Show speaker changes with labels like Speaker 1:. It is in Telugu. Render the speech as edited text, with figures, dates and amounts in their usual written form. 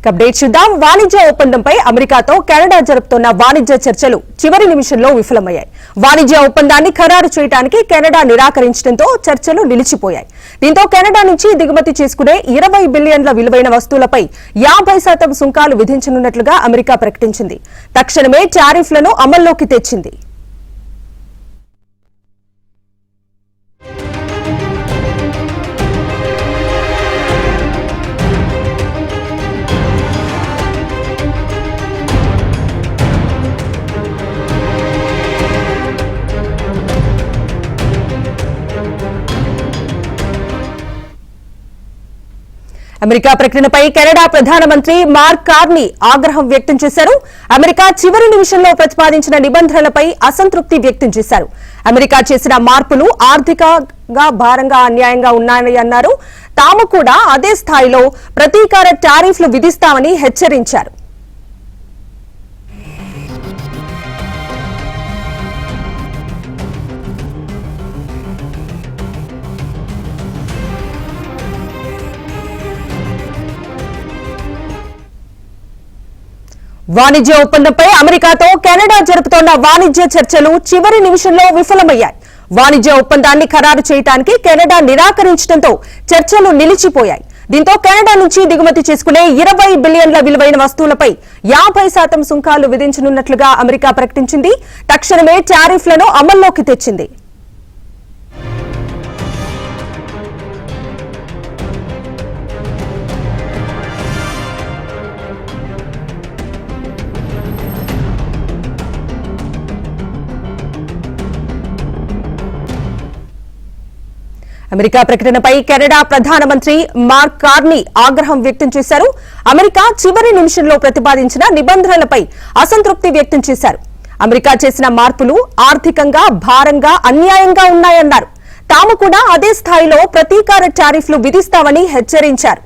Speaker 1: అప్డేట్ చూద్దాం. వాణిజ్య ఒప్పందంపై అమెరికాతో కెనడా జరుపుతున్న వాణిజ్య చర్చలు చివరి నిమిషంలో విఫలమయ్యాయి. వాణిజ్య ఒప్పందాన్ని ఖరారు చేయడానికి కెనడా నిరాకరించడంతో చర్చలు నిలిచిపోయాయి. దీంతో కెనడా నుంచి దిగుమతి చేసుకునే 20 బిలియన్ల విలువైన వస్తువులపై 50% సుంకాలు విధించనున్నట్లుగా అమెరికా ప్రకటించింది. తక్షణమే టారిఫ్లను అమల్లోకి తెచ్చింది. అమెరికా ప్రకటనపై కెనడా ప్రధానమంత్రి మార్క్ కార్నీ ఆగ్రహం వ్యక్తం చేశారు. అమెరికా చివరి నిమిషంలో ప్రతిపాదించిన నిబంధనలపై అసంతృప్తి వ్యక్తం చేశారు. అమెరికా చేసిన మార్పులు ఆర్థికంగా భారంగా అన్యాయంగా ఉన్నాయని అన్నారు. తాము కూడా అదే స్థాయిలో ప్రతీకార టారిఫ్లు విధిస్తామని హెచ్చరించారు. వాణిజ్య ఒప్పందంపై అమెరికాతో కెనడా జరుపుతోన్న వాణిజ్య చర్చలు చివరి నిమిషంలో విఫలమయ్యాయి. వాణిజ్య ఒప్పందాన్ని ఖరారు చేయడానికి కెనడా నిరాకరించడంతో చర్చలు నిలిచిపోయాయి. దీంతో కెనడా నుంచి దిగుమతి చేసుకునే 20 బిలియన్ల విలువైన వస్తువులపై 50% సుంకాలు విధించనున్నట్లుగా అమెరికా ప్రకటించింది. తక్షణమే టారిఫ్లను అమల్లోకి తెచ్చింది. అమెరికా ప్రకటనపై కెనడా ప్రధానమంత్రి మార్క్ కార్నీ ఆగ్రహం వ్యక్తం చేశారు. అమెరికా చివరి నిమిషంలో ప్రతిపాదించిన నిబంధనలపై అసంతృప్తి వ్యక్తం చేశారు. అమెరికా చేసిన మార్పులు ఆర్థికంగా భారంగా అన్యాయంగా ఉన్నాయన్నారు. తాము కూడా అదే స్థాయిలో ప్రతీకార టారిఫ్లు విధిస్తామని హెచ్చరించారు.